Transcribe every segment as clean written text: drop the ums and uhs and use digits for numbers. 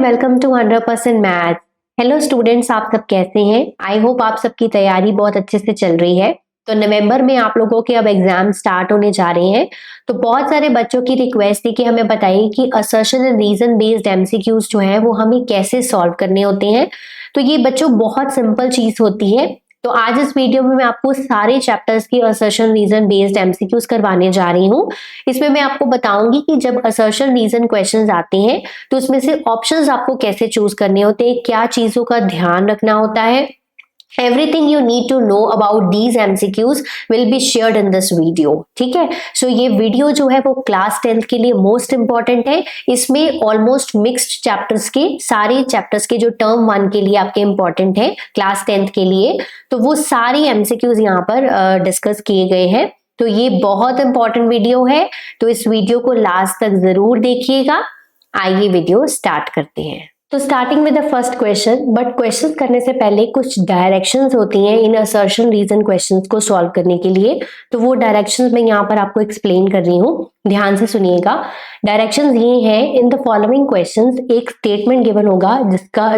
Welcome to 100% math. Hello students, आप सब कैसे हैं? आई होप आप सबकी तैयारी बहुत अच्छे से चल रही है। तो नवंबर में आप लोगों के अब एग्जाम स्टार्ट होने जा रहे हैं, तो बहुत सारे बच्चों की रिक्वेस्ट थी कि हमें बताइए कि assertion and reason based MCQs जो है वो हमें कैसे सॉल्व करने होते हैं। तो ये बच्चों बहुत सिंपल चीज होती है। तो आज इस वीडियो में मैं आपको सारे चैप्टर्स की असर्शन रीजन बेस्ड एमसीक्यूज करवाने जा रही हूँ। इसमें मैं आपको बताऊंगी कि जब असर्शन रीजन क्वेश्चंस आते हैं तो उसमें से ऑप्शंस आपको कैसे चूज करने होते हैं, क्या चीजों का ध्यान रखना होता है। Everything you need to know about these MCQs will be shared in this video। ठीक है, सो ये वीडियो जो है वो क्लास 10th के लिए मोस्ट इंपॉर्टेंट है। इसमें ऑलमोस्ट मिक्स्ड चैप्टर्स के सारे चैप्टर्स के जो टर्म 1 के लिए आपके इंपॉर्टेंट है क्लास 10th के लिए, तो वो सारी MCQs यहाँ पर डिस्कस किए गए हैं। तो ये बहुत इंपॉर्टेंट वीडियो है, तो इस वीडियो को लास्ट तक जरूर देखिएगा। आइए वीडियो स्टार्ट करते हैं। तो starting with the first question, but question करने से पहले कुछ डायरेक्शंस होती हैं इन असर्शन रीजन क्वेश्चंस को सॉल्व करने के लिए। तो वो डायरेक्शंस मैं यहाँ पर आपको एक्सप्लेन कर रही हूँ, ध्यान से सुनिएगा। डायरेक्शंस ये हैं, इन द फॉलोइंग क्वेश्चंस एक स्टेटमेंट गिवन होगा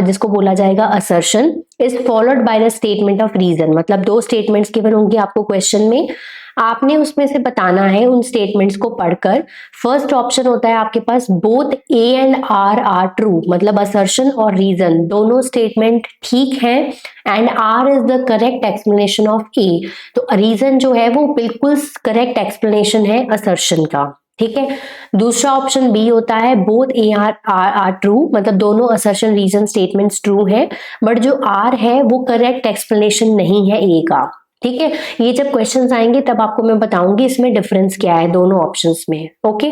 जिसको बोला जाएगा assertion is followed by the statement of reason. मतलब दो स्टेटमेंट्स गिवन होंगे आपको क्वेश्चन में, आपने उसमें से बताना है उन स्टेटमेंट्स को पढ़कर। फर्स्ट ऑप्शन होता है आपके पास both A and R true, मतलब असर्शन और रीजन दोनों स्टेटमेंट ठीक हैं and R is the correct explanation of A. तो रीजन जो है वो बिल्कुल करेक्ट एक्सप्लेनेशन है असर्शन का। ठीक है, दूसरा ऑप्शन बी होता है बोथ ए आर ट्रू, मतलब दोनों असर्शन रीजन स्टेटमेंट्स ट्रू है, बट जो आर है वो करेक्ट एक्सप्लेनेशन नहीं है ए का। ठीक है, ये जब क्वेश्चंस आएंगे तब आपको मैं बताऊंगी इसमें डिफरेंस क्या है दोनों ऑप्शंस में। ओके,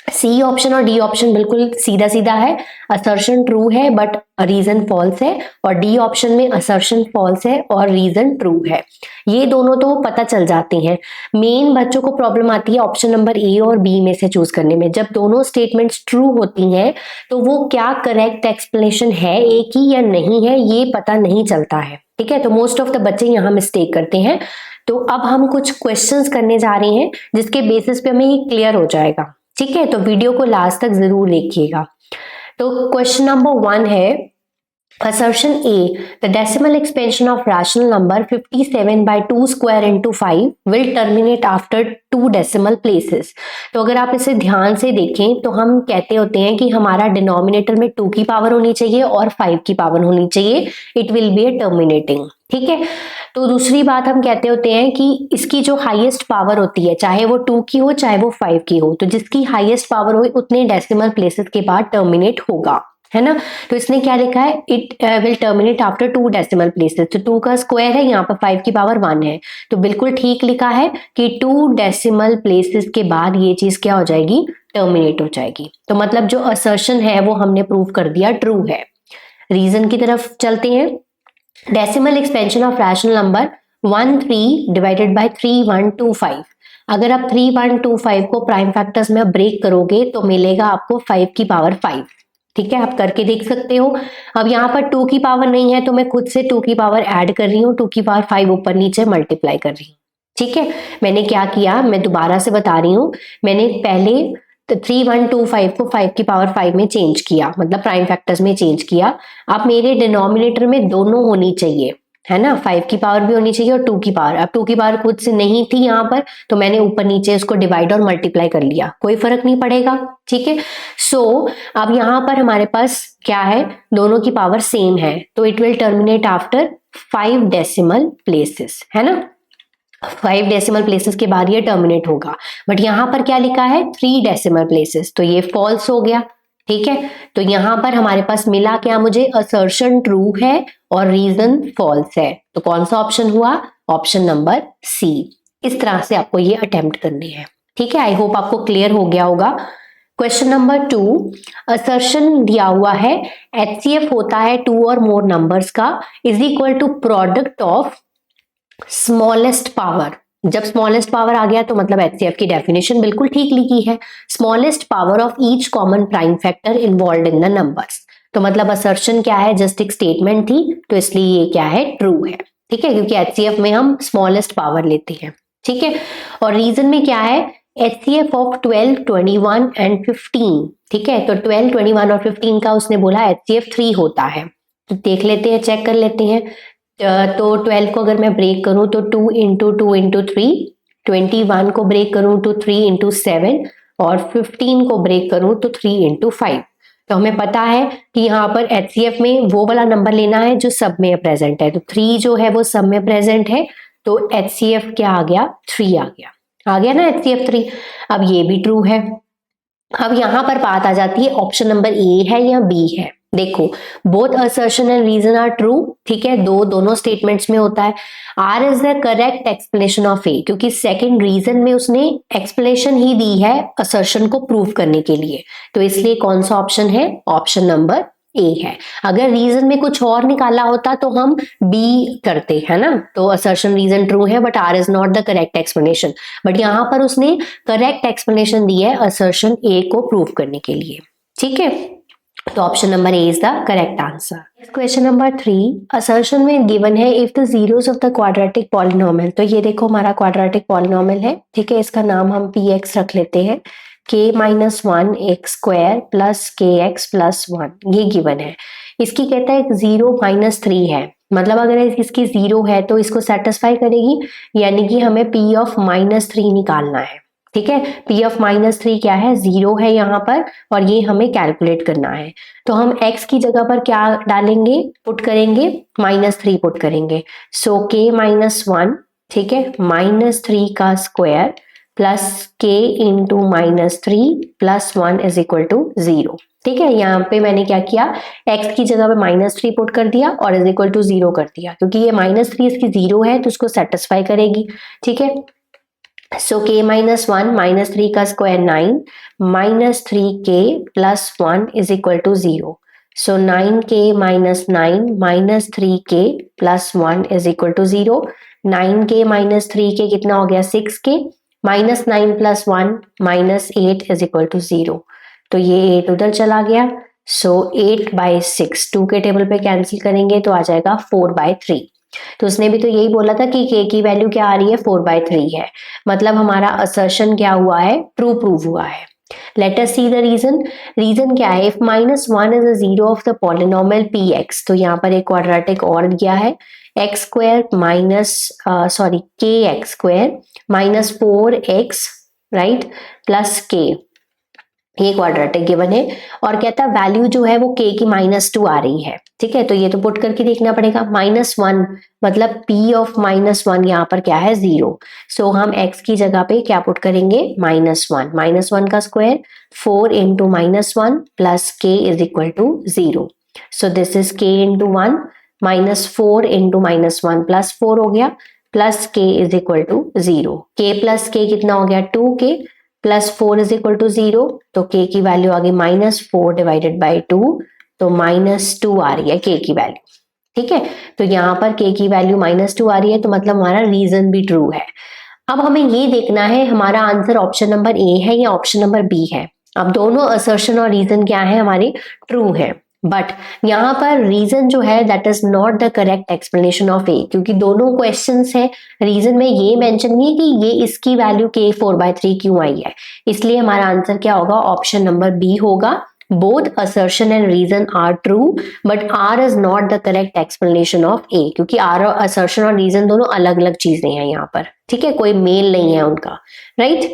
सी ऑप्शन और डी ऑप्शन बिल्कुल सीधा सीधा है, असर्शन ट्रू है बट रीजन फॉल्स है, और डी ऑप्शन में असर्शन फॉल्स है और रीजन ट्रू है। ये दोनों तो पता चल जाते हैं। मेन बच्चों को प्रॉब्लम आती है ऑप्शन नंबर ए और बी में से चूज करने में। जब दोनों स्टेटमेंट्स ट्रू होती हैं तो वो क्या करेक्ट एक्सप्लेनेशन है ए की या नहीं है ये पता नहीं चलता है। ठीक है, तो मोस्ट ऑफ द बच्चे यहाँ मिस्टेक करते हैं। तो अब हम कुछ क्वेश्चंस करने जा रहे हैं जिसके बेसिस पे हमें ये क्लियर हो जाएगा। ठीक है, तो वीडियो को लास्ट तक जरूर देखिएगा। तो क्वेश्चन नंबर 1 है, assertion A, the decimal expansion of rational number 57 by 2 square into 5 will terminate after 2 decimal places। तो अगर आप इसे ध्यान से देखें तो हम कहते होते हैं कि हमारा डिनोमिनेटर में 2 की पावर होनी चाहिए और 5 की पावर होनी चाहिए, it will be A terminating. ठीक है, तो दूसरी बात हम कहते होते हैं कि इसकी जो हाईएस्ट पावर होती है, चाहे वो 2 की हो चाहे वो 5 की हो, तो जिसकी हाईएस्ट पावर हो उतने डेसिमल प्लेसेस के बाद टर्मिनेट होगा, है ना। तो इसने क्या लिखा है, it will terminate after 2 decimal places. तो 2 का स्क्वायर है, यहाँ पर 5 की पावर 1 है, तो बिल्कुल ठीक लिखा है कि 2 डेसिमल प्लेसेस के बाद ये चीज क्या हो जाएगी, टर्मिनेट हो जाएगी। तो मतलब जो असर्शन है वो हमने प्रूव कर दिया ट्रू है। रीजन की तरफ चलते हैं। Decimal expansion of rational number 13 divided by 3125। अगर आप 3125 को प्राइम फैक्टर्स में ब्रेक करोगे तो मिलेगा आपको 5 की पावर 5। ठीक है, आप करके देख सकते हो। अब यहाँ पर 2 की पावर नहीं है तो मैं खुद से 2 की पावर ऐड कर रही हूँ, 2 की पावर 5 ऊपर नीचे मल्टीप्लाई कर रही हूँ। ठीक है, मैंने क्या किया, मैं दोबारा से बता रही हूँ। मैंने पहले 3125 को 5 की पावर 5 में चेंज किया, मतलब प्राइम फैक्टर्स में चेंज किया। अब मेरे डिनोमिनेटर में दोनों होनी चाहिए, है ना, 5 की पावर भी होनी चाहिए और 2 की पावर। अब 2 की पावर खुद से नहीं थी यहाँ पर, तो मैंने ऊपर नीचे उसको डिवाइड और मल्टीप्लाई कर लिया, कोई फर्क नहीं पड़ेगा। ठीक है, सो अब यहाँ पर हमारे पास क्या है, दोनों की पावर सेम है, तो it will terminate after 5 decimal places, है ना। 5 डेसिमल प्लेसेस के बाद ये टर्मिनेट होगा, बट यहाँ पर क्या लिखा है 3 डेसिमल प्लेसेस, तो ये फॉल्स हो गया। ठीक है, तो यहाँ पर हमारे पास मिला क्या, मुझे असर्शन ट्रू है और रीजन फॉल्स है, तो कौन सा ऑप्शन हुआ, ऑप्शन नंबर सी। इस तरह से आपको ये अटेम्प्ट करनी है। ठीक है, आई होप आपको क्लियर हो गया होगा। क्वेश्चन नंबर 2, असर्शन दिया हुआ है HCF होता है 2 और मोर नंबर्स का is equal to product of smallest power. जब स्मॉलेस्ट पावर आ गया तो मतलब HCF की डेफिनेशन बिल्कुल ठीक लिखी है, smallest power of each common prime factor involved in the numbers. तो मतलब असर्शन क्या है, जस्ट एक स्टेटमेंट थी, तो इसलिए ये क्या है, ट्रू है। ठीक है, क्योंकि HCF में हम स्मॉलेस्ट पावर लेते हैं। ठीक है, और रीजन में क्या है, HCF ऑफ 12, 21 एंड 15, ठीक है। तो 12, 21 और 15 का उसने बोला HCF 3 होता है। तो देख लेते हैं, चेक कर लेते हैं। तो 12 को अगर मैं ब्रेक करूं तो 2 इंटू 2 इंटू 3, 21 को ब्रेक करूं तो 3 इंटू 7 और 15 को ब्रेक करूं तो 3 इंटू 5। तो हमें पता है कि यहाँ पर HCF में वो वाला नंबर लेना है जो सब में प्रेजेंट है। तो 3 जो है वो सब में प्रेजेंट है, तो HCF क्या आ गया? 3 आ गया ना HCF 3। अब ये भी ट्रू है। अब यहाँ पर बात आ जाती है ऑप्शन नंबर ए है या बी है। देखो, both assertion and reason are true, ठीक है, दोनों स्टेटमेंट्स में होता है। R is the correct explanation of A, क्योंकि सेकंड रीजन में उसने एक्सप्लेनेशन ही दी है असर्शन को प्रूव करने के लिए, तो इसलिए कौन सा ऑप्शन है? ऑप्शन नंबर ए है। अगर रीजन में कुछ और निकाला होता तो हम बी करते है ना। तो असर्शन रीजन ट्रू है but R is not the correct explanation. But यहाँ पर उसने करेक्ट एक्सप्लेनेशन दी है असर्शन ए को प्रूव करने के लिए, ठीक है। तो option number A is the correct answer. Question number 3, assertion में गिवन है if the zeros of the quadratic polynomial. तो ये देखो हमारा क्वाड्रेटिक पॉलिनोमियल है, ठीक है। इसका नाम हम px रख लेते हैं। k minus 1 x square plus के एक्स प्लस 1, ये गिवन है। इसकी कहता है 0 माइनस 3 है, मतलब अगर इसकी 0 है तो इसको सेटिस्फाई करेगी, यानी कि हमें p ऑफ माइनस 3 निकालना है, ठीक है। p ऑफ माइनस 3 क्या है? 0 है यहाँ पर, और ये हमें कैलकुलेट करना है। तो हम x की जगह पर क्या डालेंगे? पुट करेंगे -3 पुट करेंगे। सो k माइनस 1, ठीक है, -3 का square plus k into -3 plus 1 is equal to 0, ठीक है। यहाँ पे मैंने क्या किया? x की जगह पे -3 पुट कर दिया और इज इक्वल टू 0 कर दिया, क्योंकि ये -3 इसकी 0 है तो उसको सेटिस्फाई करेगी, ठीक है। सो k माइनस 1 -3 का square 9 -3k plus 1 is equal to 0। So 9k minus 9 -3k plus 1 is equal to 0। 9k minus 3k कितना हो गया? 6k minus 9 plus 1 -8 is equal to 0। तो ये 8 उधर चला गया। सो 8/6 2 के टेबल पे कैंसिल करेंगे तो आ जाएगा 4/3। तो उसने भी तो यही बोला था कि k की वैल्यू क्या आ रही है? 4/3 है, मतलब हमारा असर्शन क्या हुआ है? ट्रू प्रूव हुआ है। Let us see the reason. Reason क्या है? If -1 is a zero of the polynomial px, तो यहाँ पर एक क्वाड्रेटिक और दिया है, एक्स स्क्वायर के x square -4x, right, plus k, ये क्वाड्रेटिक गिवन है। और कहता है वैल्यू जो है वो k की -2 आ रही है, ठीक है। तो ये तो पुट करके देखना पड़ेगा। -1 मतलब p ऑफ -1 यहाँ पर क्या है? 0। सो हम x की जगह पे क्या पुट करेंगे? -1, -1 का square 4 into -1 plus k is equal to 0। So this is k into 1 -4 into -1 plus 4 हो गया, plus k is equal to 0। k plus k कितना हो गया? 2k plus 4 is equal to 0। तो k की वैल्यू आ गई -4 डिवाइडेड बाई 2, तो -2 आ रही है k की वैल्यू, ठीक है। तो यहाँ पर k की वैल्यू -2 आ रही है, तो मतलब हमारा रीजन भी ट्रू है। अब हमें ये देखना है हमारा आंसर ऑप्शन नंबर ए है या ऑप्शन नंबर बी है। अब दोनों असर्शन और रीजन क्या है? हमारे ट्रू है, बट यहाँ पर रीजन जो है that is not the correct explanation of A, क्योंकि दोनों क्वेश्चंस है, रीजन में ये मेंशन नहीं है कि ये इसकी वैल्यू k 4/3 क्यों आई है, इसलिए हमारा आंसर क्या होगा? ऑप्शन नंबर बी होगा। Both assertion and reason are true but R is not the correct explanation of A, क्योंकि आर और असर्शन और रीजन दोनों अलग अलग चीजें हैं यहाँ पर, ठीक है, कोई मेल नहीं है उनका, राइट।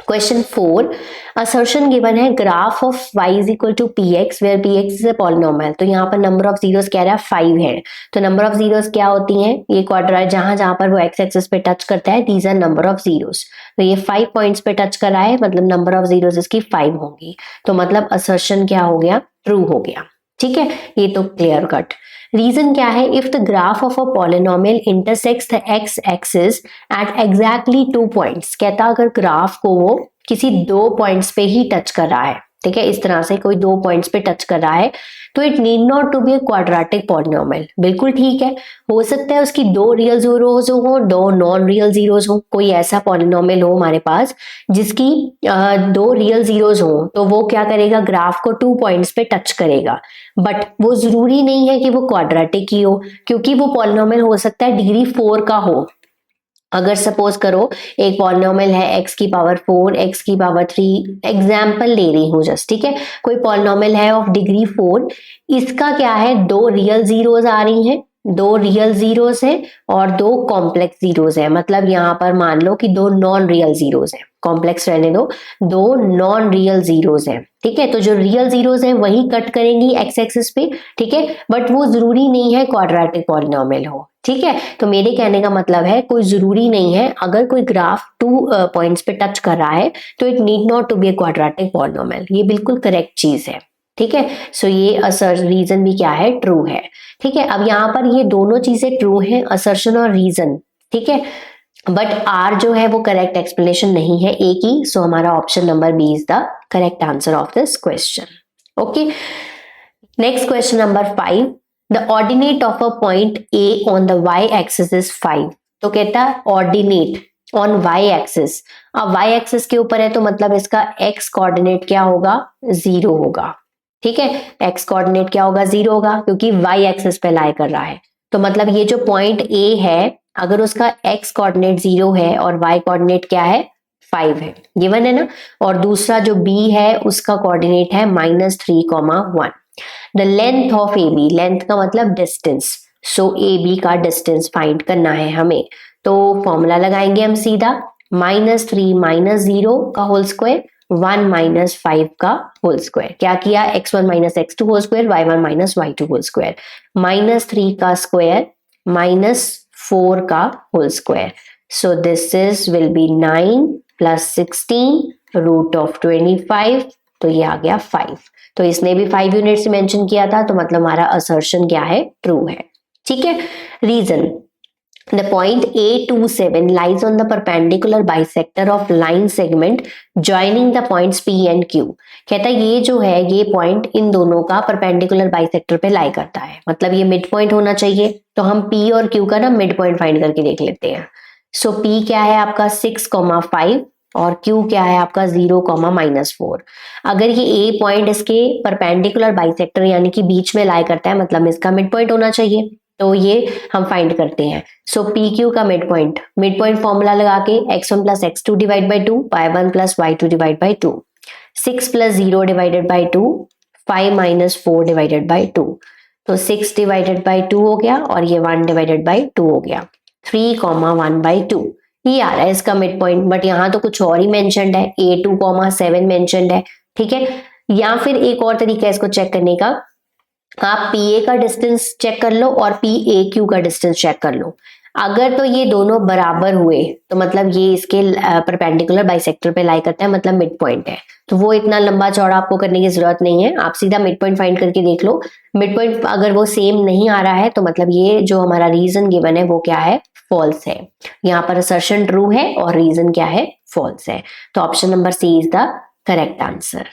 क्वेश्चन 4, असर्शन गिवन है graph of y is equal to px where px is a polynomial. तो यहाँ पर नंबर ऑफ जीरोस कह रहा है 5 है। तो नंबर ऑफ जीरोस क्या होती हैं? ये क्वाड्रेट जहां जहां पर वो x एक्सिस पे टच करता है, these are number of zeros. तो ये 5 पॉइंट्स पे टच कर रहा है, मतलब नंबर ऑफ जीरोस इसकी 5 होंगी। तो मतलब असर्शन क्या हो गया? ट्रू हो गया, ठीक है, ये तो क्लियर कट। रीजन क्या है? If the graph of a polynomial intersects the x axis at exactly 2 points, कहता अगर ग्राफ को वो किसी 2 पॉइंट्स पे ही टच कर रहा है, ठीक है, इस तरह से कोई 2 पॉइंट्स पे टच कर रहा है, तो it need not to be a quadratic polynomial. बिल्कुल ठीक है, हो सकता है उसकी 2 रियल जीरोज हो, 2 नॉन रियल जीरोज हो, कोई ऐसा पॉलिनोमियल हो हमारे पास जिसकी 2 रियल जीरोज हो, तो वो क्या करेगा? ग्राफ को 2 पॉइंट्स पे टच करेगा। बट वो जरूरी नहीं है कि वो क्वाड्रेटिक ही हो, क्योंकि वो पॉलिनोमियल हो सकता है डिग्री 4 का हो, अगर सपोज करो एक पॉलिनोमियल है x की पावर 4, x की पावर 3, एग्जाम्पल ले रही हूँ जस्ट, ठीक है। कोई पॉलिनोमियल है ऑफ डिग्री 4, इसका क्या है, दो रियल जीरोस आ रही हैं, दो रियल जीरोस है और दो कॉम्प्लेक्स जीरोस है। मतलब यहाँ पर मान लो कि दो नॉन रियल जीरोस है, कॉम्प्लेक्स रहने दो, दो नॉन रियल जीरोस है, ठीक है। तो जो रियल जीरोस है वही कट करेंगी एक्स एक्सिस पे, ठीक है, बट वो जरूरी नहीं है क्वाड्रेटिक पॉलिनोमियल हो, ठीक है। तो मेरे कहने का मतलब है कोई जरूरी नहीं है, अगर कोई ग्राफ 2 पॉइंट्स पे टच कर रहा है तो it need not to be a quadratic polynomial, ये बिल्कुल करेक्ट चीज है, ठीक है। सो ये असर रीजन भी क्या है, ट्रू है, ठीक है। अब यहाँ पर ये दोनों चीजें ट्रू है, असर्शन और रीजन, ठीक है, बट आर जो है वो करेक्ट एक्सप्लेनेशन नहीं है ए की। सो हमारा option number B is the correct answer of this question. Okay, next question number 5, the ordinate of a point A on the Y axis is 5। तो कहता है ऑर्डिनेट ऑन वाई एक्सिस, अब Y axis के ऊपर है तो मतलब इसका एक्स कोऑर्डिनेट क्या होगा, 0 होगा, ठीक है। एक्स कोऑर्डिनेट क्या होगा, 0 होगा, क्योंकि वाई एक्सिस पे लाई कर रहा है। तो मतलब ये जो पॉइंट ए है अगर उसका एक्स कोऑर्डिनेट 0 है और वाई कोऑर्डिनेट क्या है, 5 है, गिवन है ना। और दूसरा जो बी है उसका कोऑर्डिनेट है -3, 1। The length of A B, length का मतलब डिस्टेंस, सो ए बी का डिस्टेंस फाइंड करना है हमें। तो फॉर्मूला लगाएंगे हम सीधा, -3 - 0 का होल स्क्वायर, 1 - 5 का होल स्क्वायर। क्या किया, x1 - x2 whole square, y1 - y2 whole square, -3 का स्क्वायर -4 का whole square. So this is will be 9 + 16 √25, तो ये आ गया 5। तो इसने भी 5 यूनिट्स मेंशन किया था, तो मतलब हमारा असर्शन क्या है, ट्रू है, ठीक है। Reason, the point A27 lies on the perpendicular bisector of line segment joining the points P and Q। कहता है ये जो है ये पॉइंट इन दोनों का परपेंडिकुलर बाइसेक्टर पे लाई करता है, मतलब ये मिड पॉइंट होना चाहिए। तो हम P और Q का ना मिड पॉइंट फाइंड करके देख लेते हैं। सो P क्या है आपका 6,5 और Q क्या है आपका 0, -4। अगर ये A पॉइंट इसके परपेंडिकुलर बाइसेक्टर यानी कि बीच में लाई करता है, मतलब इसका मिड पॉइंट होना चाहिए, तो ये हम फाइंड करते हैं। सो पी क्यू का मिड पॉइंट फॉर्मूला लगा के x1 + x2 divide by 2, y1 + y2 divide by 2, 6 + 0 divided by 2, 5 - 4 divided by 2। तो 6 डिवाइडेड बाई 2 हो गया और ये 1 डिवाइडेड बाई 2 हो गया, 3,1/2 ये आ रहा है इसका मिड पॉइंट। बट यहाँ तो कुछ और ही मेंशन्ड है, A2,7 मेंशन्ड है, ठीक है। या फिर एक और तरीका है इसको चेक करने का, आप पी ए का डिस्टेंस चेक कर लो और पी ए क्यू का डिस्टेंस चेक कर लो। अगर तो ये दोनों बराबर हुए तो मतलब ये इसके परपेंडिकुलर बाइसेक्टर पे लाई करता है, मतलब मिड पॉइंट है। तो वो इतना लंबा चौड़ा आपको करने की जरूरत नहीं है, आप सीधा मिड पॉइंट फाइंड करके देख लो। मिड पॉइंट अगर वो सेम नहीं आ रहा है तो मतलब ये जो हमारा रीजन गिवन है वो क्या है, फॉल्स है। यहाँ पर असर्शन ट्रू है और रीजन क्या है, फॉल्स है। तो option number C is the correct answer.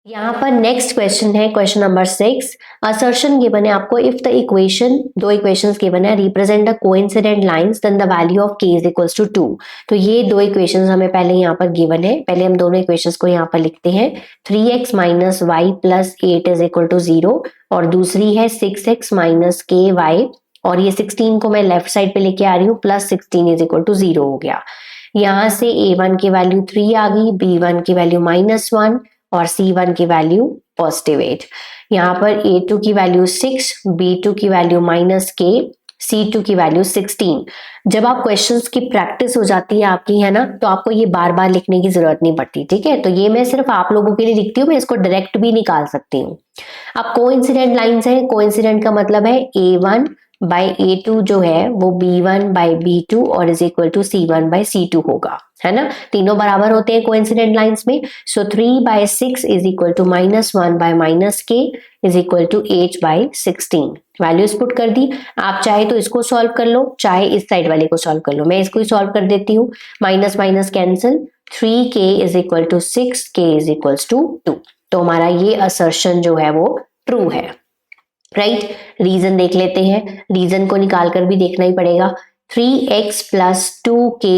यहाँ पर नेक्स्ट क्वेश्चन है क्वेश्चन नंबर 6। असर्शन गिवन है आपको, इफ द इक्वेशन, दो इक्वेशंस गिवन है, represent the coincident lines then the value of k is equals to 2। तो ये दो इक्वेशंस हमें पहले यहाँ पर गिवन है, पहले हम दोनों इक्वेशंस को यहाँ पर लिखते हैं। 3x - y + 8 is equal to 0 और दूसरी है 6x - ky, और ये 16 को मैं लेफ्ट साइड पे लेके आ रही हूँ, +16 इज इक्वल टू 0 हो गया। यहाँ से a1 की वैल्यू 3 आ गई, b1 की वैल्यू -1 और C1 की वैल्यू +8। यहाँ पर A2 की वैल्यू 6, B2 की वैल्यू -k, C2 की वैल्यू 16। जब आप क्वेश्चंस की प्रैक्टिस हो जाती है आपकी, है ना, तो आपको ये बार बार लिखने की जरूरत नहीं पड़ती, ठीक है। तो ये मैं सिर्फ आप लोगों के लिए लिखती हूँ, मैं इसको डायरेक्ट भी निकाल सकती हूँ। अब कोइंसिडेंट लाइंस है, कोइंसिडेंट का मतलब है A1 बाई A2 जो है वो B1 बाई B2 और is equal to C1 by C2 होगा, है ना। तीनों बराबर होते हैं कोइंसिडेंट लाइंस में। So 3/6 is equal to -1 by -k is equal to 8/16। Values put कर दी। आप चाहे तो इसको सॉल्व कर लो, चाहे इस साइड वाले को सॉल्व कर लो, मैं इसको ही सॉल्व कर देती हूँ। Minus minus cancel, 3k is equal to 6k is equal to 2। तो हमारा ये असर्शन जो है वो ट्रू है, राइट। रीजन देख लेते हैं, रीजन को निकाल कर भी देखना ही पड़ेगा। 3x + 2ky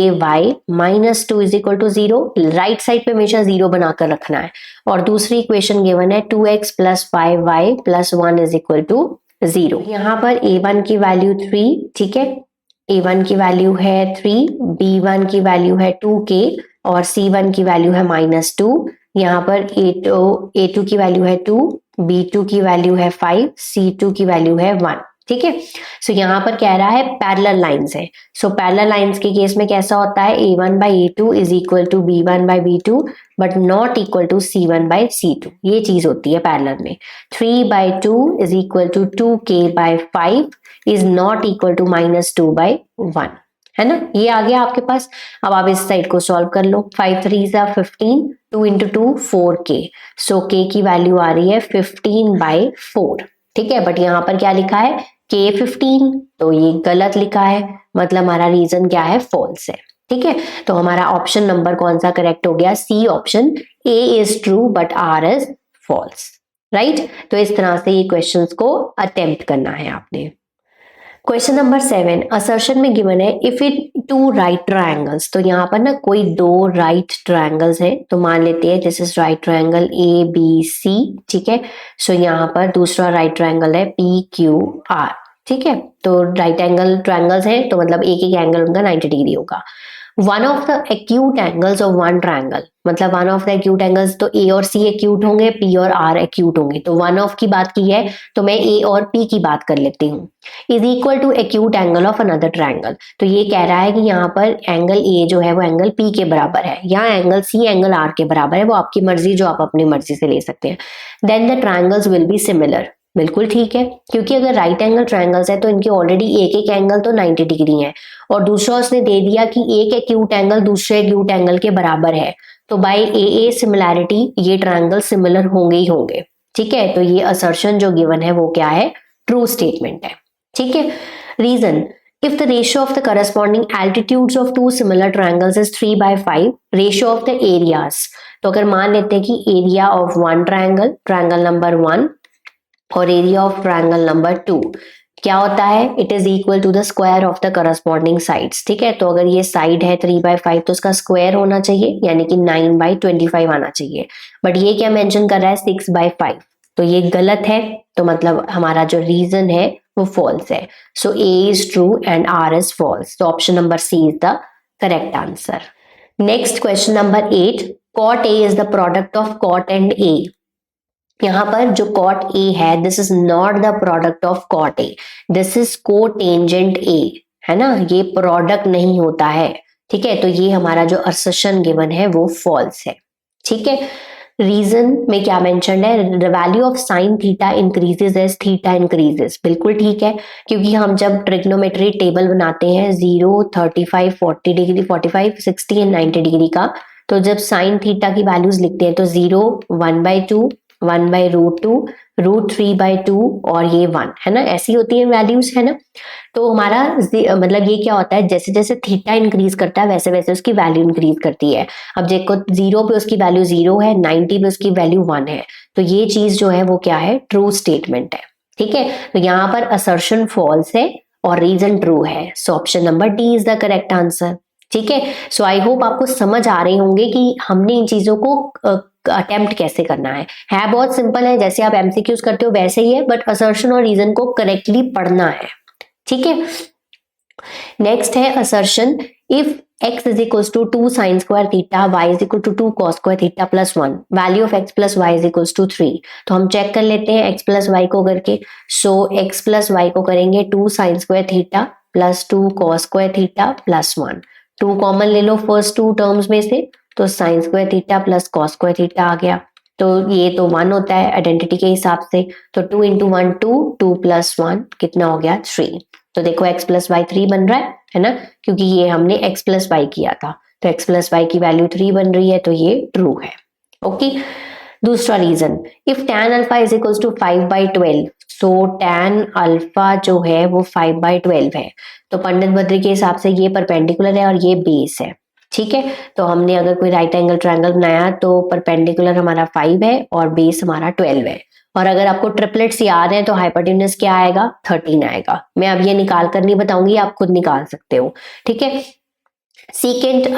- 2 is equal to 0, right side पे हमेशा 0 बनाकर रखना है। और दूसरी इक्वेशन गिवन है 2x + 5y + 1 is equal to 0। यहाँ पर a1 की वैल्यू 3, ठीक है, A1 की वैल्यू है 3, B1 की वैल्यू है 2k और C1 की वैल्यू है -2। यहाँ पर A2 की वैल्यू है 2, B2 की वैल्यू है 5, C2 की वैल्यू है 1। ठीक है, सो यहाँ पर कह रहा है पैरेलल लाइंस है। सो पैरेलल लाइंस के केस में कैसा होता है, A1 by A2 is equal to B1 by B2 but not equal to C1 by C2। ये चीज होती है पैरेलल में। 3/2 is equal to 2k by 5 is not equal to -2/1, है ना। ये आ गया आपके पास। अब आप इस साइड को सॉल्व कर लो। 5 3 15, 2 into 2 4k। सो k की वैल्यू आ रही है 15/4। ठीक है, बट यहाँ पर क्या लिखा है k 15, तो ये गलत लिखा है, मतलब हमारा रीजन क्या है, फॉल्स है। ठीक है, तो हमारा ऑप्शन नंबर कौन सा करेक्ट हो गया, C option, a is true but r is false. Right, तो इस तरह से ये क्वेश्चंस को अटेम्प्ट करना है आपने। क्वेश्चन नंबर 7, असर्शन में गिवन है इफ इट 2 राइट ट्रायंगल्स। तो यहाँ पर ना कोई 2 राइट ट्रायंगल्स हैं, तो मान लेते हैं this is right triangle ABC। ठीक है, सो यहाँ पर दूसरा राइट ट्रायंगल है PQR। ठीक है, तो राइट एंगल ट्रायंगल्स हैं, तो मतलब एक एक एंगल उनका 90 डिग्री होगा। One of the acute angles of one triangle, मतलब one of the acute angles, तो A और C एक्यूट होंगे, P और R एक्यूट होंगे। तो वन ऑफ की बात की है, तो मैं A और P की बात कर लेती हूँ। Is equal to acute angle of another triangle. तो ये कह रहा है कि यहाँ पर एंगल A जो है वो एंगल P के बराबर है, यहाँ एंगल C एंगल R के बराबर है। वो आपकी मर्जी, जो आप अपनी मर्जी से ले सकते हैं। Then the triangles will be similar. बिल्कुल ठीक है, क्योंकि अगर राइट एंगल ट्रायंगल्स है तो इनके ऑलरेडी एक एक एंगल तो 90 डिग्री है, और दूसरा उसने दे दिया कि एक एक्यूट एंगल दूसरे एक्यूट एंगल के बराबर है, तो बाय AA सिमिलैरिटी ये ट्रायंगल सिमिलर होंगे ही होंगे। ठीक है, तो ये असर्शन जो गिवन है वो क्या है, ट्रू स्टेटमेंट है। ठीक है, reason, if the ratio of the corresponding altitudes of two similar triangles is 3/5, ratio of the areas, तो अगर मान लेते हैं कि area of one triangle, triangle number 1, और एरिया ऑफ ट्रायंगल नंबर 2 क्या होता है, it is equal to the square of the corresponding sides. ठीक है, तो अगर ये साइड है 3/5 तो उसका स्क्वायर होना चाहिए, यानी कि 9/25 आना चाहिए। बट ये क्या मेंशन कर रहा है, 6/5, तो ये गलत है। तो मतलब हमारा जो रीजन है वो फॉल्स है। So A is true and R is false. तो option number C is the correct answer. Next question number 8, cot A is the product of cot and A। यहाँ पर जो cot A है, this is not the product of cot A, this is cotangent A, है ना, ये product नहीं होता है। ठीक है, तो ये हमारा जो असर्शन गिवन है वो फॉल्स है। ठीक है, रीजन में क्या मेंशन है, the value of sine theta increases as theta increases. बिल्कुल ठीक है, क्योंकि हम जब ट्रिग्नोमेट्री टेबल बनाते हैं 0 35 40 डिग्री 45 60 एंड 90 डिग्री का, तो जब साइन थीटा की वैल्यूज लिखते हैं तो 0 1/2 1/√2 √3/2 और ये 1, है ना, ऐसी होती है वैल्यूज, है ना। तो हमारा मतलब ये क्या होता है, जैसे जैसे थीटा इंक्रीज करता है वैसे वैसे उसकी वैल्यू इंक्रीज करती है। अब देखो 0 पे उसकी वैल्यू 0 है, 90 पे उसकी वैल्यू 1 है, तो ये चीज जो है वो क्या है, ट्रू स्टेटमेंट है। ठीक है, तो यहाँ पर असर्शन फॉल्स है और रीजन ट्रू है। So option number D is the correct answer. ठीक है, सो आई होप आपको समझ आ रहे होंगे कि हमने इन चीजों को अटेम्प्ट कैसे करना है बहुत सिंपल है, जैसे आप एमसीक्यूज करते हो वैसे ही है, बट असर्शन और रीजन को करेक्टली पढ़ना है। ठीक है, नेक्स्ट है assertion, if x is equal to 2 sine square theta, y is equal to 2 cos square theta plus 1, value of x plus Y is equal to 3। तो हम चेक कर लेते हैं x प्लस वाई को करके। सो x प्लस वाई को करेंगे 2 sine square theta plus 2 cos square theta plus 1। 2 common ले लो फर्स्ट 2 टर्म्स में से, तो sine square theta plus cos square theta आ गया, तो ये तो 1 होता है आइडेंटिटी के हिसाब से। तो 2 into 1 2, 2 plus 1 कितना हो गया, 3। तो देखो x प्लस वाई 3 बन रहा है ना, क्योंकि ये हमने x प्लस वाई किया था, तो x प्लस वाई की वैल्यू 3 बन रही है, तो ये ट्रू है। ओके, दूसरा reason, if tan alpha is equal to 5/12, so tan alpha जो है वो 5/12 है, तो पंडित बद्री के हिसाब से ये परपेंडिकुलर है और ये बेस है। ठीक है, तो हमने अगर कोई राइट एंगल ट्रायंगल बनाया तो परपेंडिकुलर हमारा 5 है और बेस हमारा 12 है, और अगर आपको ट्रिपलेट्स याद है तो हाइपोटेन्यूज क्या आएगा, 13 आएगा। मैं अब ये निकाल कर नहीं बताऊंगी, आप खुद निकाल सकते हो। ठीक है, सीकेंट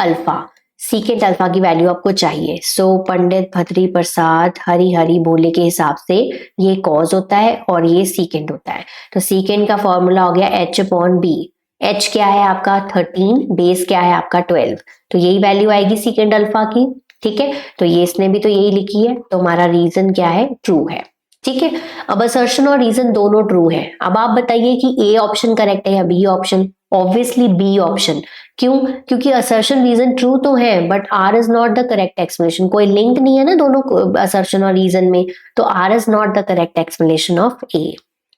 अल्फा की वैल्यू आपको चाहिए। सो पंडित भद्री प्रसाद हरि हरि बोले के हिसाब से ये कॉज होता है और ये सीकेंट होता है, तो सीकेंट का फॉर्मूला हो गया h/b, h क्या है आपका 13, बेस क्या है आपका 12, तो यही वैल्यू आएगी सेकेंड अल्फा की। ठीक है, तो ये इसने भी तो यही लिखी है, तो हमारा रीजन क्या है, ट्रू है। ठीक है, अब असर्शन और रीजन दोनों ट्रू है। अब आप बताइए कि ए ऑप्शन करेक्ट है या B option? Obviously B option. क्यों? क्योंकि असर्शन रीजन ट्रू तो है but R is not the correct explanation, कोई लिंक नहीं है ना दोनों असर्शन और रीजन में, तो R is not the correct explanation of A.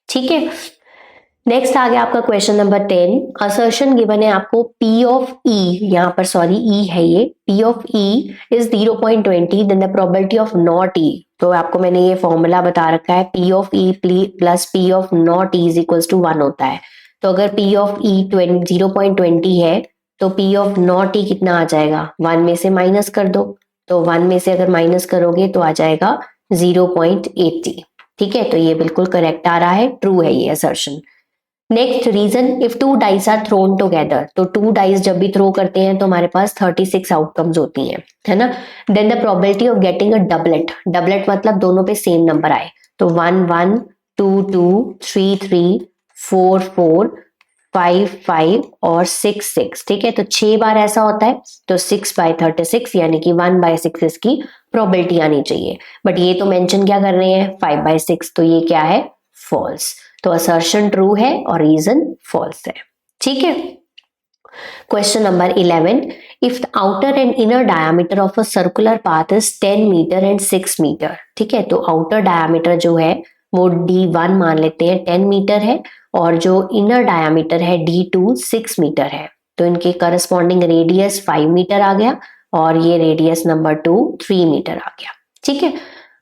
ठीक है, नेक्स्ट आ गया आपका क्वेश्चन नंबर 10। असर्शन गिवन है आपको P ऑफ E, यहाँ पर सॉरी E है ये, P of E is 0.20, then the probability of not E, तो आपको मैंने ये फॉर्मूला बता रखा है, P of E plus P of not E is equals to 1 होता है। तो अगर P ऑफ E 0.20 है तो P ऑफ नॉट E कितना आ जाएगा, 1 में से माइनस कर दो, तो 1 में से अगर माइनस करोगे तो आ जाएगा 0.80। ठीक है, तो ये बिल्कुल करेक्ट आ रहा है, ट्रू है ये assertion. Next reason, if two dice are thrown together, तो टू डाइस जब भी थ्रो करते हैं तो हमारे पास 36 आउटकम्स होती हैं, है ना। Then the probability of getting a doublet, doublet मतलब दोनों पे सेम नंबर आए, तो 1 1 2 2 3 3 4 4 5 5 और 6 6। ठीक है, तो 6 बार ऐसा होता है, तो 6/36 यानी कि 1/6 इसकी प्रोबेबिलिटी आनी चाहिए, बट ये तो मेंशन क्या कर रहे हैं 5/6, तो ये क्या है, फॉल्स। तो असर्शन ट्रू है और रीजन फॉल्स है। ठीक है, question number 11, if the outer and inner diameter of a circular path is 10 metre and 6 metre. ठीक है, तो आउटर डायमीटर जो है वो D1 मान लेते हैं 10 मीटर है, और जो इनर डायमीटर है D2 6 मीटर है, तो इनके करस्पॉन्डिंग रेडियस 5 मीटर आ गया और ये रेडियस नंबर 2 3 मीटर आ गया। ठीक है,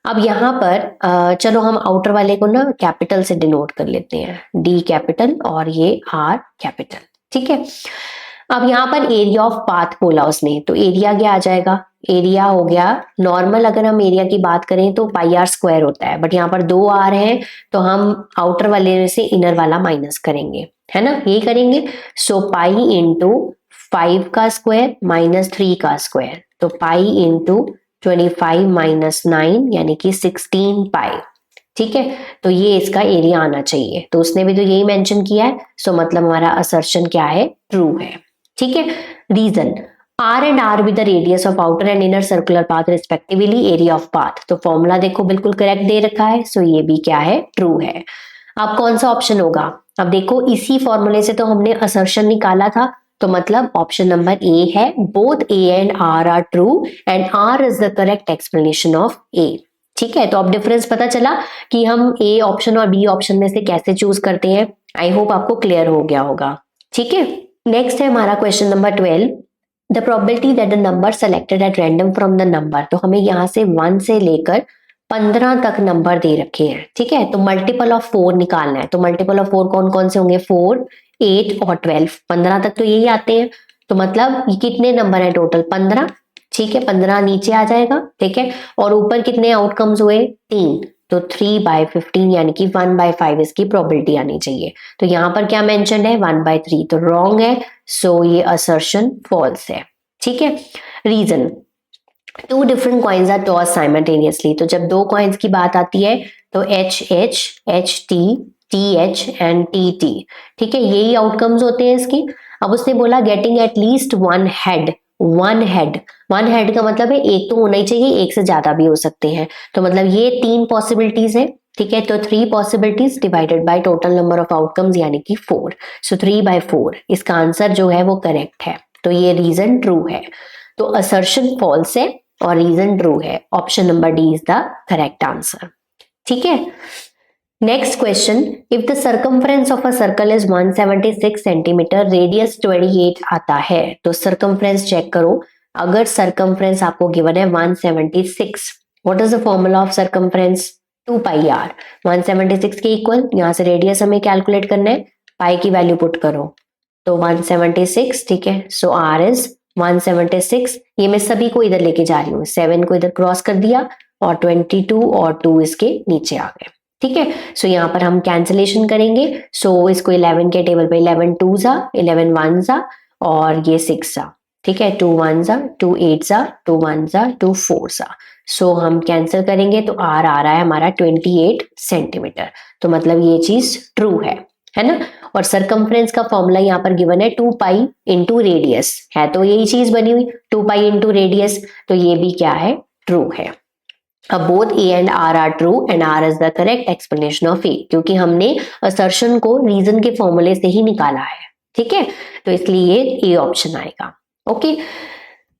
अब यहाँ पर चलो हम आउटर वाले को ना कैपिटल से डिनोट कर लेते हैं, डी कैपिटल और ये आर कैपिटल। ठीक है, अब यहाँ पर एरिया ऑफ पाथ बोला उसने, तो एरिया क्या आ जाएगा, एरिया हो गया नॉर्मल, अगर हम एरिया की बात करें तो πr² होता है, बट यहाँ पर 2 आर है तो हम आउटर वाले से इनर वाला माइनस करेंगे, है ना, ये करेंगे। सो पाई इंटू 5 का स्क्वायर माइनस 3 का स्क्वायर, तो पाई इंटू 25 माइनस 9 यानी कि 16 पाई। ठीक है, तो ये इसका एरिया आना चाहिए, तो उसने भी तो यही मेंशन किया है, सो मतलब हमारा असर्शन क्या है, ट्रू है। ठीक है, reason, R and R with the radius of outer and inner circular path respectively area of path, तो फॉर्मूला देखो बिल्कुल करेक्ट दे रखा है, सो ये भी क्या है, ट्रू है। अब कौन सा ऑप्शन होगा, अब देखो इसी फॉर्मूले से तो हमने असर्शन निकाला था, तो मतलब ऑप्शन नंबर ए है, both A and R true and R is the correct explanation of A. ठीक है, तो अब डिफरेंस पता चला कि हम ए ऑप्शन और बी ऑप्शन में से कैसे चूज करते हैं। आई होप आपको क्लियर हो गया होगा। ठीक है, नेक्स्ट है हमारा question number 12, the probability that the number selected at random from the number, तो हमें यहाँ से 1 से लेकर 15 तक नंबर दे रखे हैं। ठीक है, तो मल्टीपल ऑफ 4 निकालना है, तो मल्टीपल ऑफ 4 कौन कौन से होंगे, 4 8 और 12, 15 तक तो यही आते हैं, तो मतलब ये कितने नंबर है टोटल, 15। ठीक है, 15 नीचे आ जाएगा। ठीक है, और ऊपर कितने आउटकम्स हुए, 3, तो 3/15 यानी कि 1/5 इसकी प्रोबेबिलिटी आनी चाहिए, तो यहाँ पर क्या मेंशन है 1/3, तो रॉन्ग है, सो ये असर्शन फॉल्स है। ठीक है, reason, 2 different coins are toss simultaneously, तो जब 2 कॉइन्स की बात आती है तो HH HT TH and TT। ठीक है, यही आउटकम्स होते हैं इसकी। अब उसने बोला getting at least one head, one head का मतलब है एक तो होना ही चाहिए, एक से ज्यादा भी हो सकते हैं, तो मतलब ये 3 पॉसिबिलिटीज है। ठीक है, तो 3 possibilities divided by total number of outcomes यानी कि 4, सो 3/4 इसका आंसर जो है वो करेक्ट है, तो ये रीजन ट्रू है। तो असर्शन फॉल्स है और रीजन ट्रू है, option number D is the correct answer. ठीक है, next question, if the circumference of a circle is 176 centimetre, radius 28 आता है, तो सर्कमफ्रेंस चेक करो। अगर सर्कमफ्रेंस आपको गिवन है 176, what is the formula of circumference, 2πr, 176 के इक्वल, यहाँ से रेडियस हमें कैलकुलेट करना है, पाई की वैल्यू पुट करो, तो 176। ठीक है, सो आर इज 176, ये मैं सभी को इधर लेके जा रही हूँ, 7 को इधर क्रॉस कर दिया और 22 और 2 इसके नीचे आ गए। ठीक है, सो यहाँ पर हम कैंसिलेशन करेंगे, सो इसको 11 के टेबल पे 11 2 जा, 11 1 जा और ये 6 जा। ठीक है, 2 1 जा, 2 8 जा, 2 1 जा, 2 4 जा, सो हम कैंसिल करेंगे तो आर आ रहा है हमारा 28 सेंटीमीटर, तो मतलब ये चीज ट्रू है। है ना। और सरकमफ्रेंस का फॉर्मूला यहाँ पर गिवन है 2 पाई इंटू रेडियस, है तो यही चीज बनी हुई 2 पाई इंटू रेडियस, तो ये भी क्या है, ट्रू है। अब both A and R are true and R is the correct explanation of A, क्योंकि हमने असर्शन को रीजन के फॉर्मूले से ही निकाला है, ठीक है, तो इसलिए ये ए ऑप्शन आएगा। Okay,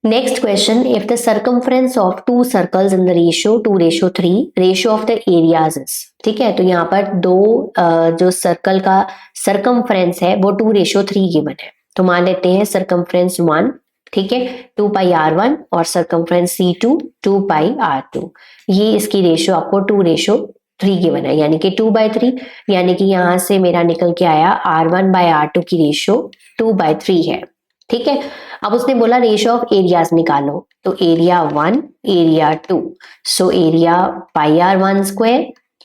next question, if the circumference of to circles in the ratio 2:3 ratio of the areas is, ठीक है, तो यहाँ पर दो जो सर्कल का सर्कमफ्रेंस है वो 2:3 गिवन है, तो मान लेते हैं सर्कमफ्रेंस 1, ठीक है, 2 पाई R1 और सर्कमफ्रेंस C2 2 पाई R2, ये इसकी रेशियो आपको 2:3 गिवन है, यानी कि 2/3, यानी कि यहाँ से मेरा निकल के आया R1/R2 की रेशियो 2/3 है, ठीक है। अब उसने बोला रेशियो ऑफ एरियाज निकालो, तो area 1 area 2, so area pi R1 square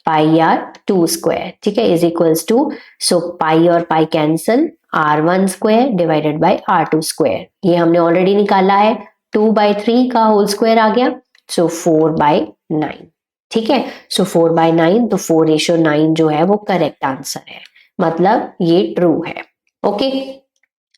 pi R2 square, ठीक है, इज इक्वल्स टू, सो पाई और पाई cancel, R1 square divided by R2 square, ये हमने ऑलरेडी निकाला है, 2/3 का होल स्क्वायर आ गया, सो 4/9, ठीक है, सो 4/9, तो 4:9 जो है वो करेक्ट आंसर है, मतलब ये ट्रू है। Okay,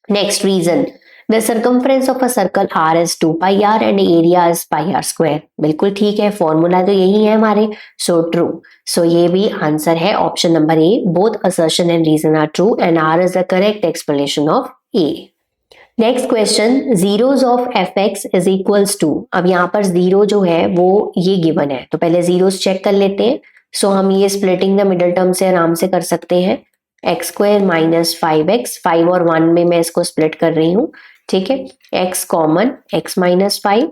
next reason, the circumference of a circle R is 2 pi R and area is pi R square, बिल्कुल ठीक है, फॉर्मूला तो यही है हमारे, सो ट्रू, सो ये भी आंसर है option number A, both assertion and reason are true and R is the correct explanation of A। Next question, zeros of fx is equals to, अब यहाँ पर जीरो जो है वो ये गिवन है, तो पहले जीरोस चेक कर लेते हैं, सो हम ये स्प्लिटिंग द मिडल टर्म से आराम से कर सकते हैं, x² माइनस 5x, 5 और 1 में मैं इसको स्प्लिट कर रही हूँ, ठीक है, x कॉमन, x माइनस 5,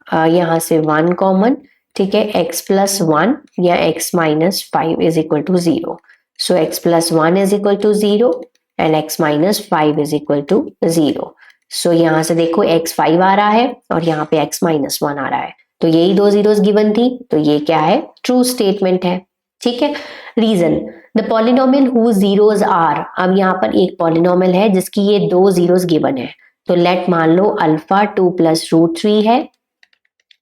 यहाँ से 1 कॉमन, ठीक है, x प्लस 1 या x minus 5 is equal to 0, so x plus 1 is equal to 0 and x minus 5 is equal to 0, सो यहाँ से देखो x 5 आ रहा है और यहाँ पे x माइनस 1 आ रहा है, तो यही दो जीरोस गिवन थी, तो ये क्या है, ट्रू स्टेटमेंट है, ठीक है। Reason, the polynomial who zeros are, अब यहाँ पर एक पॉलिनोमियल है जिसकी ये दो जीरोस गिवन है, तो लेट मान लो अल्फा 2 प्लस √3 है,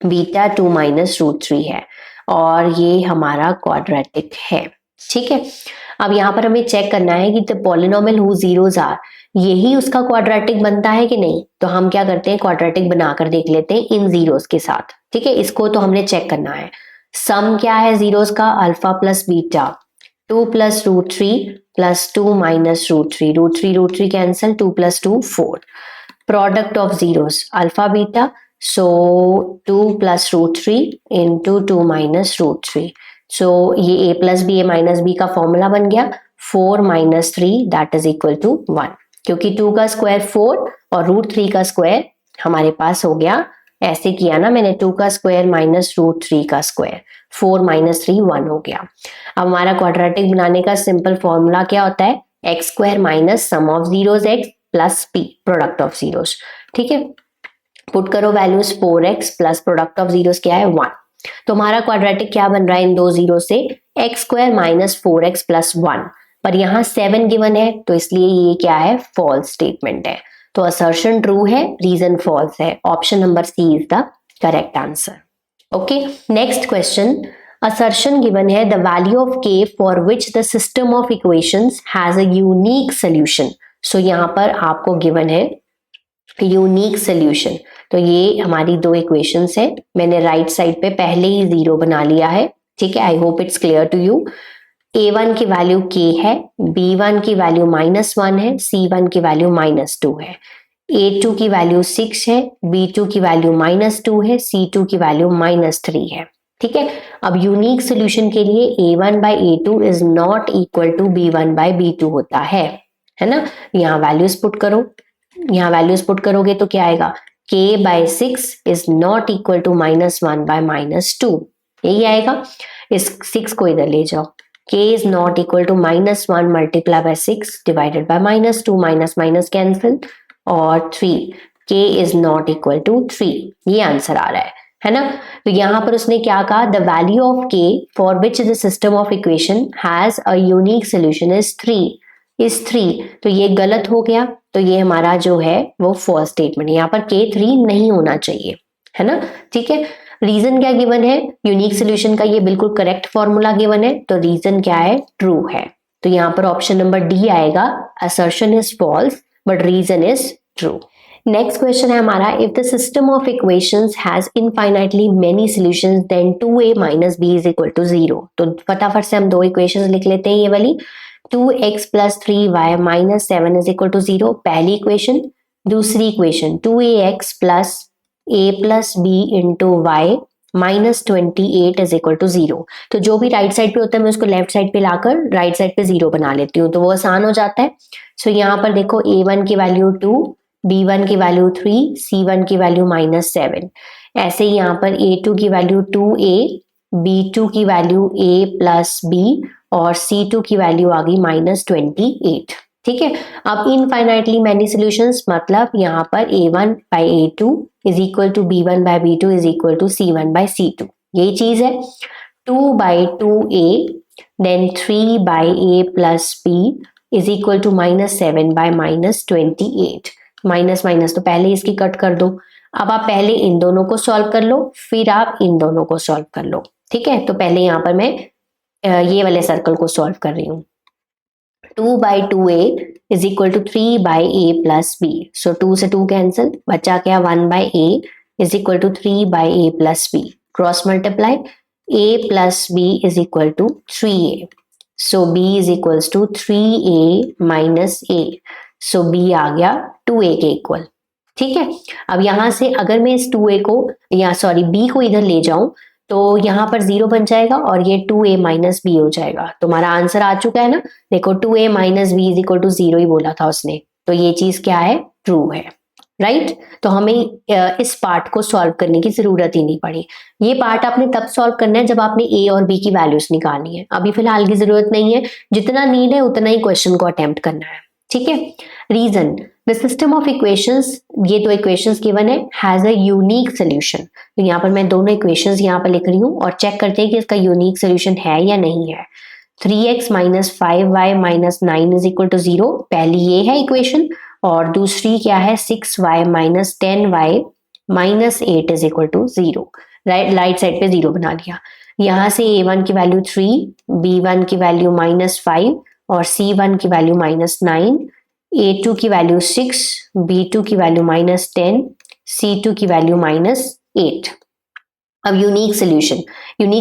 बीटा 2 माइनस √3 है, और ये हमारा क्वाड्रेटिक है, ठीक है। अब यहाँ पर हमें चेक करना है कि the polynomial who zeros are, यही उसका क्वाड्रेटिक बनता है कि नहीं, तो हम क्या करते हैं, क्वाड्रेटिक बनाकर देख लेते हैं इन जीरोस के साथ, ठीक है, इसको तो हमने चेक करना है। सम क्या है जीरोस का, alpha plus beta, 2 plus √3 plus 2 minus √3 cancel, 2 plus 2 4, product of zeros alpha beta, so 2 plus √3 into 2 minus √3, सो ये a plus B, a minus B का फॉर्मूला बन गया, 4 minus 3 that is equal to 1, क्योंकि 2 का स्क्वायर 4 और √3 का स्क्वायर हमारे पास हो गया, ऐसे किया ना मैंने, 2 का स्क्वायर माइनस √3 का स्क्वायर, 4 माइनस 3 1 हो गया। अब हमारा क्वाड्रेटिक बनाने का सिंपल फॉर्मूला क्या होता है, x square minus sum of zeros x plus p, product of zeros, ठीक है, पुट करो values, 4x plus product of zeros क्या है 1, तो हमारा क्वाड्रेटिक क्या बन रहा है इन दो जीरो से, x square minus 4x plus 1, पर यहाँ 7 गिवन है, तो इसलिए ये क्या है, फॉल्स स्टेटमेंट है, तो असर्शन ट्रू है, रीजन फॉल्स है, option number C is the correct answer. Okay, next question, assertion given है, the value of k for which the system of equations has a unique solution, so यहाँ पर आपको given है unique solution, तो ये हमारी दो इक्वेशंस है, मैंने राइट साइड पे पहले ही जीरो बना लिया है, ठीक है, I hope it's clear to you. a1 की वैल्यू k है, b1 की वैल्यू -1 है, c1 की वैल्यू -2 है, a2 की वैल्यू 6 है, b2 की वैल्यू -2 है, c2 की वैल्यू -3 है, ठीक है। अब यूनिक सोल्यूशन के लिए a1/a2 is not equal to b1/b2 होता है ना, यहाँ वैल्यूज पुट करो, यहाँ वैल्यूज पुट करोगे तो क्या आएगा, k/6 is not equal to -1/-2, यही आएगा, इस 6 को इधर ले जाओ, k is not equal to -1 multiply by 6 divided by -2, minus cancel, और 3, k is not equal to 3, ये आंसर आ रहा है ना। तो यहाँ पर उसने क्या कहा, the value of k for which the system of equation has a unique solution is 3, तो ये गलत हो गया, तो ये हमारा जो है वो फॉल्स स्टेटमेंट, यहाँ पर k 3 नहीं होना चाहिए, है ना, ठीक है। रीजन क्या गिवन है, यूनिक सोल्यूशन का ये बिल्कुल करेक्ट फॉर्मूला गिवन है, तो रीजन क्या है, ट्रू है, तो यहाँ पर ऑप्शन नंबर डी आएगा, assertion is false but reason is true. Next question है हमारा, if the system of equations has infinitely many solutions then 2a minus b is equal to 0। तो फटाफट से हम दो इक्वेशंस लिख लेते हैं, ये वाली 2x plus 3y minus 7 is equal to 0 पहली इक्वेशन। दूसरी equation 2ax plus a plus B into Y minus 28 is equal to 0। तो जो भी राइट साइड पे होता है मैं उसको लेफ्ट साइड पे लाकर राइट साइड पे 0 बना लेती हूँ, तो वो आसान हो जाता है। सो यहाँ पर देखो a1 की वैल्यू 2, b1 की वैल्यू 3, c1 की वैल्यू माइनस 7। ऐसे ही यहाँ पर a2 की वैल्यू 2a, b2 की वैल्यू a प्लस b और c2 की वैल्यू आ गई माइनस 28। ठीक है, अब इनफाइनाइटली मैनी सॉल्यूशंस मतलब यहाँ पर a1 by a2 is equal to b1 by b2 is equal to c1 by c2, यही चीज है। 2 by 2a then 3 by a plus b is equal to minus 7 by minus 28। Minus minus तो पहले इसकी cut कर दो। अब आप पहले इन दोनों को सॉल्व कर लो, फिर आप इन दोनों को सॉल्व कर लो। ठीक है, तो पहले यहाँ पर मैं ये वाले सर्कल को सॉल्व कर रही हूँ। 2 by 2a is equal to 3 by a plus b। So 2 से 2 कैंसिल, बचा क्या 1 by a is equal to 3 by a plus b। Cross multiply, a plus b is equal to 3a। So b is equals to 3a minus a। So b आ गया 2a के equal. ठीक है, अब यहां से अगर मैं इस 2a को या सॉरी b को इधर ले जाऊं तो यहाँ पर 0 बन जाएगा और ये 2a माइनस बी हो जाएगा। तो हमारा आंसर आ चुका है ना, देखो 2a minus B is equal to 0 ही बोला था उसने, तो ये चीज क्या है, ट्रू है। राइट, तो हमें इस पार्ट को सॉल्व करने की जरूरत ही नहीं पड़ी। ये पार्ट आपने तब सॉल्व करना है जब आपने a और b की वैल्यूज निकालनी है, अभी फिलहाल की जरूरत नहीं है। जितना नीड है उतना ही क्वेश्चन को अटेम्प्ट करना है। ठीक है, reason the system of equations, ये दो इक्वेशंस गिवन है, हैज अ यूनिक सोल्यूशन। तो यहाँ पर मैं दोनों इक्वेशंस यहाँ पर लिख रही हूँ और चेक करते हैं कि इसका यूनिक सोल्यूशन है या नहीं है। 3x minus 5y minus 9 is equal to 0, पहली ये है इक्वेशन, और दूसरी क्या है 6y minus 10y minus 8 is equal to 0। Right side पे 0 बना लिया। यहाँ से a1 की वैल्यू 3, b1 की वैल्यू माइनस 5 और c1 की वैल्यू माइनस 9, a2 की वैल्यू 6, b2 की वैल्यू माइनस 10, c2 की वैल्यू माइनस 8। अब यूनिक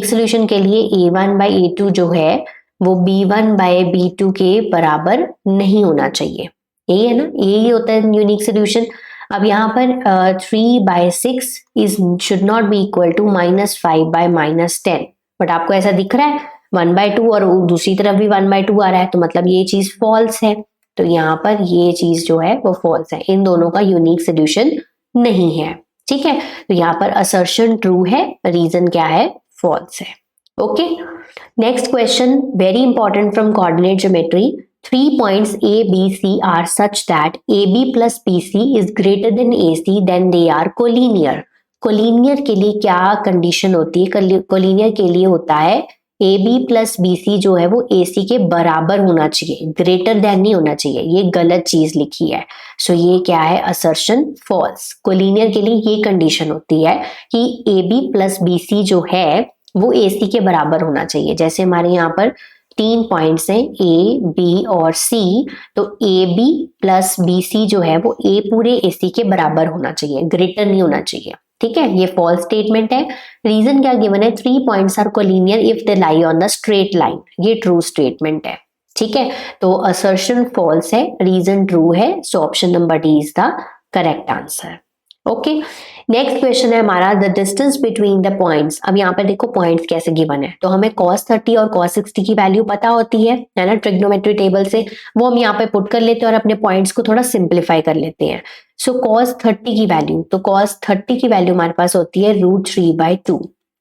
सोल्यूशन के लिए a1 बाई a2 जो है वो b1 बाय b2 के बराबर नहीं होना चाहिए, यही है ना, यही होता है यूनिक सोल्यूशन। अब यहाँ पर 3 by 6 is should not be equal to minus 5 by minus 10, but आपको ऐसा दिख रहा है 1 बाय 2 और दूसरी तरफ भी 1 बाय 2 आ रहा है, तो मतलब ये चीज फॉल्स है। तो यहाँ पर ये चीज जो है वो फॉल्स है, इन दोनों का यूनिक सोल्यूशन नहीं है। ठीक है, तो यहाँ पर असर्शन ट्रू है, रीजन क्या है, फॉल्स है। Okay, next question very important from coordinate geometry. 3 points A, B, C are such that AB plus BC is greater than AC, then they are collinear. Collinear के लिए क्या condition होती है, collinear के लिए होता है AB प्लस BC जो है वो AC के बराबर होना चाहिए, ग्रेटर देन नहीं होना चाहिए, ये गलत चीज लिखी है। सो ये क्या है, असर्शन फॉल्स। कोलिनियर के लिए ये कंडीशन होती है कि AB प्लस BC जो है वो AC के बराबर होना चाहिए। जैसे हमारे यहाँ पर 3 पॉइंट्स हैं A, B और C, तो AB प्लस BC जो है वो A पूरे AC के बराबर होना चाहिए, ग्रेटर नहीं होना चाहिए। ठीक है, ये फॉल्स स्टेटमेंट है। रीजन क्या गिवन है, 3 points are collinear if they lie on the straight line, ये ट्रू स्टेटमेंट है। ठीक है, तो असर्शन फॉल्स है, रीजन ट्रू है, so option number D is the correct answer. Okay, next question है हमारा the distance between the points. अब यहाँ पर देखो पॉइंट्स कैसे गिवन है, तो हमें cos 30 और cos 60 की वैल्यू पता होती है ना, ट्रिग्नोमेट्री टेबल से, वो हम यहाँ पे पुट कर लेते हैं और अपने पॉइंट्स को थोड़ा सिंप्लीफाई कर लेते हैं। सो cos 30 की वैल्यू, तो cos 30 की वैल्यू हमारे पास होती है √3/2,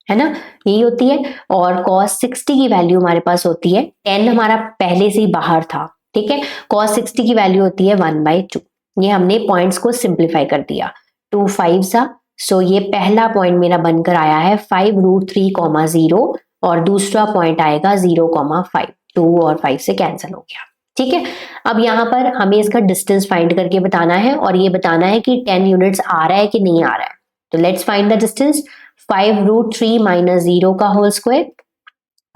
है ना, यही होती है। और cos 60 की वैल्यू हमारे पास होती है, 10 हमारा पहले से ही बाहर था। ठीक है, cos 60 की वैल्यू होती है 1/2। ये हमने पॉइंट्स को सिंप्लीफाई कर दिया, 2 5 सा। सो ये पहला पॉइंट मेरा बनकर आया है 5√3,0 और दूसरा पॉइंट आएगा 0,5, 2 और 5 से कैंसिल हो गया। ठीक है, अब यहाँ पर हमें इसका डिस्टेंस फाइंड करके बताना है और ये बताना है कि 10 यूनिट्स आ रहा है कि नहीं आ रहा है। तो लेट्स फाइंड द डिस्टेंस, 5√3 - 0 का होल स्क्वायर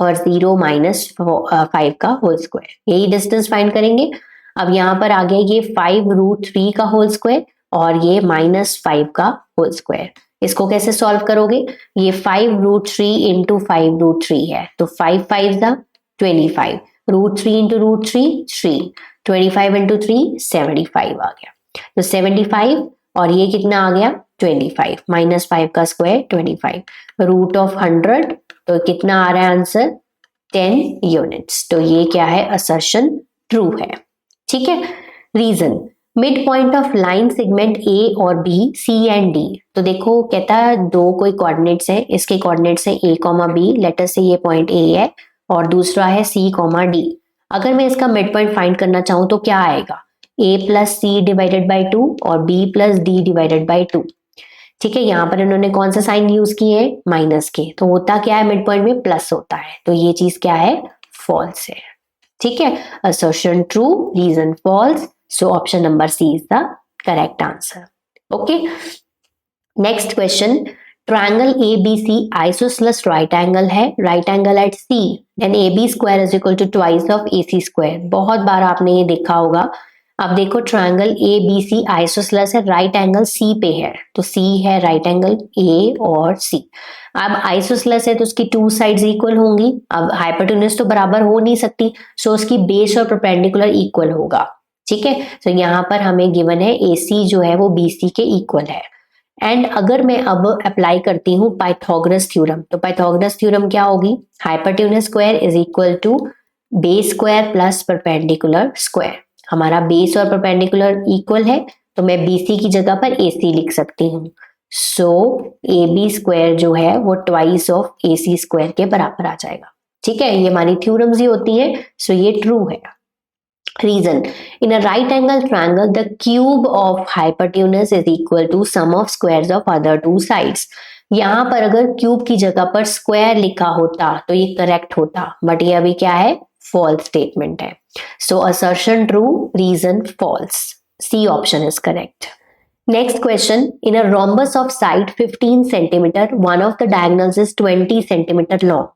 और 0 माइनस 5 का होल स्क्वायर, यही डिस्टेंस फाइंड करेंगे। अब यहाँ पर आ गया ये 5√3 का होल स्क्वायर और ये -5 का होल स्क्वायर। इसको कैसे सॉल्व करोगे? ये 5√3 इंटू 5√3 है, तो 5 5 ज़ा 25, √3 इंटू √3 3, 25 इंटू 3 75 आ गया। तो 75 और ये कितना आ गया 25, -5 का स्क्वायर 25, √100 तो कितना आ रहा है आंसर 10 यूनिट्स। तो ये क्या है असर्शन ट्रू है। ठीक है। Reason, mid point of line segment A और बी, सी एंड डी। तो देखो कहता है दो कोई कोऑर्डिनेट्स है, इसके कोऑर्डिनेट्स है a, b, लेटर से ये पॉइंट a है और दूसरा है c, d। अगर मैं इसका मिड पॉइंट फाइंड करना चाहूं तो क्या आएगा? a plus C divided by 2 और b plus D divided by 2। ठीक है, यहाँ पर इन्होंने कौन सा साइन यूज किए हैं? माइनस के, तो होता क्या है मिड पॉइंट में प्लस होता है, तो ये चीज क्या है फॉल्स है। ठीक है, assertion true, reason false, so option number C is the correct answer. Okay, next question, triangle ABC isosceles right angle है, right angle at C, then AB square is equal to twice of AC square. बहुत बार आपने ये देखा होगा। अब देखो triangle ABC isosceles है, राइट एंगल C पे है, तो C है राइट एंगल A और C। अब आइसोसेलेस है तो उसकी टू साइड्स इक्वल होंगी। अब हाइपोटेन्यूज तो बराबर हो नहीं सकती, सो उसकी बेस और परपेंडिकुलर इक्वल होगा। ठीक है, तो यहाँ पर हमें गिवन है AC जो है वो BC के इक्वल है। एंड अगर मैं अब अप्लाई करती हूँ पाइथागोरस थ्योरम, तो पाइथागोरस थ्योरम क्या होगी? Hypotenuse square is equal to base square plus perpendicular square. हमारा बेस और परपेंडिकुलर इक्वल है, तो मैं BC की जगह पर AC लिख सकती हूँ। सो AB स्क्वायर जो है वो ट्वाइस ऑफ AC स्क्वायर के बराबर आ जाएगा। ठीक है, ये हमारी थ्योरम्स ही होती हैं, सो ये ट्रू है। Reason, in a right angle triangle the cube of hypotenuse is equal to sum of squares of other two sides। यहाँ पर अगर क्यूब की जगह पर स्क्वायर लिखा होता तो ये करेक्ट होता, बट ये अभी क्या है फॉल्स स्टेटमेंट है। So assertion true, reason false, C option is correct. Next question, in a rhombus of side 15 centimeter one of the diagonals is 20 centimeter long।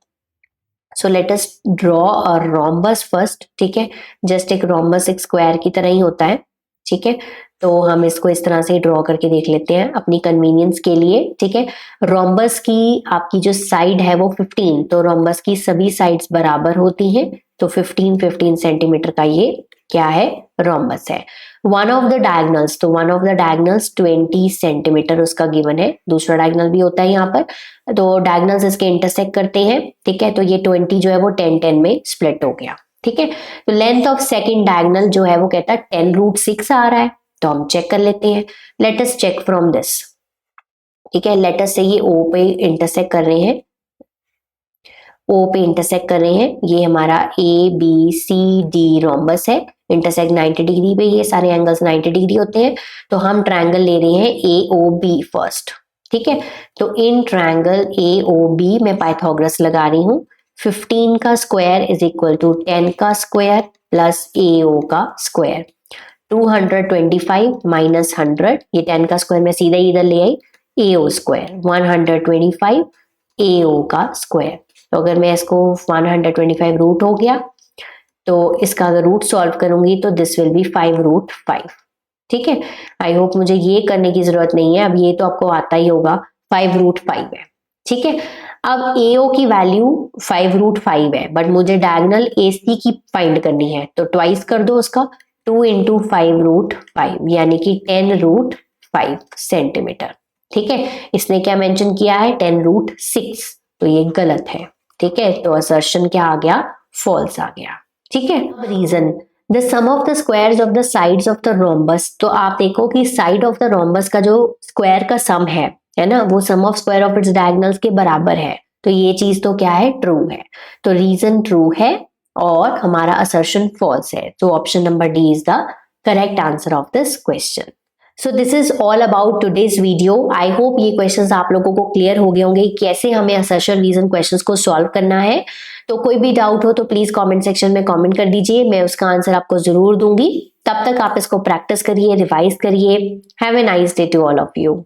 So let us draw a rhombus first. ठीक है, just एक rhombus एक square की तरह ही होता है। ठीक है, तो हम इसको इस तरह से ड्रॉ करके देख लेते हैं अपनी कन्वीनियंस के लिए। ठीक है, रोम्बस की आपकी जो साइड है वो 15, तो रोम्बस की सभी साइड्स बराबर होती हैं, तो 15 सेंटीमीटर का ये क्या है रोम्बस है। वन ऑफ द डायगनल्स, तो one of the diagonals 20 centimetre उसका गिवन है। दूसरा डायगनल भी होता है यहाँ पर, तो डायगनल्स इसके इंटरसेक्ट करते हैं। ठीक है, तो ये 20 जो है वो 10 में स्प्लिट हो गया। ठीक है, तो लेंथ ऑफ सेकंड डायगनल जो है वो कहता है 10√6 आ रहा है, तो हम चेक कर लेते हैं। Let us check from this. ठीक है, लेट अस से ये O पे इंटरसेक्ट कर रहे हैं, O पे इंटरसेक्ट कर रहे हैं, ये हमारा ABCD रोम्बस है, इंटरसेक्ट 90 डिग्री पे, ये सारे एंगल्स 90 डिग्री होते हैं, तो हम ट्रायंगल ले रहे हैं AOB फर्स्ट। ठीक है, तो इन ट्रायंगल AOB में पाइथागोरस लगा रही हूँ। 15 का स्क्वायर इज इक्वल टू 10 का स्क्वायर प्लस AO का स्क्वायर, 225 माइनस 100, ये 10 का स्क्वायर मैं सीधा इधर ले आई, AO स्क्वायर 125 AO का स्क्वायर। तो अगर मैं इसको 125 रूट हो गया, तो इसका अगर रूट सॉल्व करूंगी तो दिस विल बी 5√5। ठीक है, आई होप मुझे ये करने की जरूरत नहीं है, अब ये तो आपको आता ही होगा, 5√5 है। ठीक है, अब AO की वैल्यू 5√5 है, बट मुझे डायगोनल AC की फाइंड करनी है, तो ट्वाइस कर दो उसका, 2 इंटू 5√5 यानी कि 10√5 सेंटीमीटर। ठीक है, इसने क्या मेंशन किया है 10√6, तो ये गलत है। ठीक है, तो असर्शन क्या आ गया फॉल्स आ गया। ठीक है, reason, the sum of the squares of the sides of the rhombus, तो आप देखो कि साइड ऑफ द रोम्बस का जो स्क्वायर का सम है ना, वो sum of square of its diagonals के बराबर है, तो ये चीज तो क्या है ट्रू है, तो रीजन ट्रू है और हमारा असर्शन फॉल्स है। तो option number D is the correct answer of this question. So this is all about today's video. I hope ये क्वेश्चंस आप लोगों को क्लियर हो गए होंगे कैसे हमें असर्शन रीजन क्वेश्चंस को सॉल्व करना है। तो कोई भी डाउट हो तो प्लीज कमेंट सेक्शन में कमेंट कर दीजिए, मैं उसका आंसर आपको जरूर दूंगी। तब तक आप इसको प्रैक्टिस करिए, रिवाइज करिए। Have a nice day to all of you.